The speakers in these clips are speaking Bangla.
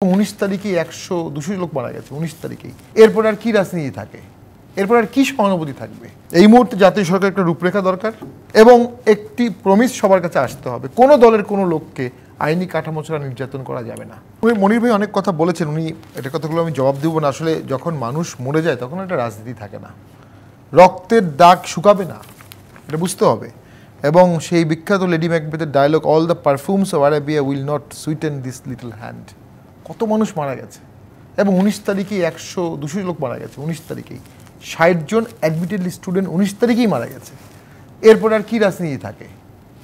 19 তারিখে 100-200 লোক মারা গেছে 19 তারিখেই। এরপর আর কি রাজনীতি থাকে, এরপর আর কি সহানুভূতি থাকবে? এই মুহূর্তে জাতীয় সরকার একটা রূপরেখা দরকার এবং একটি প্রমিস সবার কাছে আসতে হবে, কোনো দলের কোনো লোককে আইনি কাঠামো ছাড়া নির্যাতন করা যাবে না। মনির ভাই অনেক কথা বলেছেন, উনি এটা কথাগুলো আমি জবাব দেবো না। আসলে যখন মানুষ মরে যায় তখন একটা রাজনীতি থাকে না, রক্তের দাগ শুকাবে না, এটা বুঝতে হবে। এবং সেই বিখ্যাত লেডি ম্যাকবেথের dialogue, all the perfumes of Arabia will not sweeten this little hand. কত মানুষ মারা গেছে এবং 19 তারিখেই 100-200 লোক মারা গেছে 19 তারিখেই। 60 জন অ্যাডমিটেডলি স্টুডেন্ট 19 তারিখেই মারা গেছে। এরপর আর কি রাজনীতি থাকে,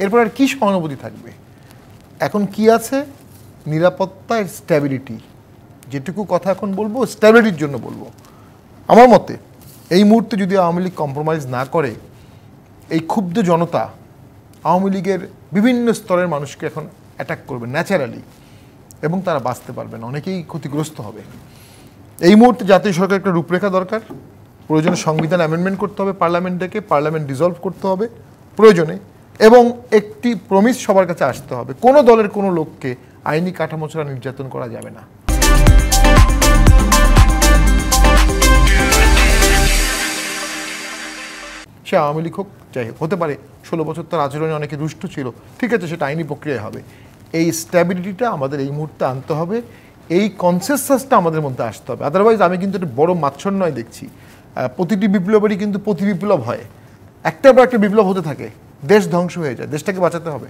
এরপর আর কি সহানুভূতি থাকবে? এখন কি আছে? নিরাপত্তা, স্ট্যাবিলিটি। যেটুকু কথা এখন বলবো স্ট্যাবিলিটির জন্য বলবো। আমার মতে এই মুহূর্তে যদি আওয়ামী লীগ কম্প্রোমাইজ না করে, এই ক্ষুব্ধ জনতা আওয়ামী লীগের বিভিন্ন স্তরের মানুষকে এখন অ্যাটাক করবে ন্যাচারালি, এবং তারা বাঁচতে পারবে না, অনেকেই ক্ষতিগ্রস্ত হবে। এই মুহূর্তে জাতীয় সরকার একটা রূপরেখা দরকার। প্রয়োজনে সংবিধান অ্যামেন্ডমেন্ট করতে হবে, পার্লামেন্ট ডেকে পার্লামেন্ট ডিসলভ করতে হবে প্রয়োজনে, এবং একটি প্রমিস সবার কাছে আসতে হবে, কোনো দলের কোনো লোককে আইনি কাঠামো ছাড়া নির্যাতন করা যাবে না। সে আওয়ামী লীগ হোক, যাই হোক, হতে পারে 16 বছর তার আচরণে অনেকে দুষ্ট ছিল, ঠিক আছে, সেটা আইনি প্রক্রিয়ায় হবে। এই স্ট্যাবিলিটিটা আমাদের এই মুহূর্তে আনতে হবে, এই কনসেনসাসটা আমাদের মধ্যে আসতে হবে। আদারওয়াইজ আমি কিন্তু একটা বড় মাচ্ছন্নয় দেখছি। প্রতিটি বিপ্লবেরই কিন্তু প্রতি বিপ্লব হয়, একটার পর একটা বিপ্লব হতে থাকে, দেশ ধ্বংস হয়ে যায়, দেশটাকে বাঁচাতে হবে।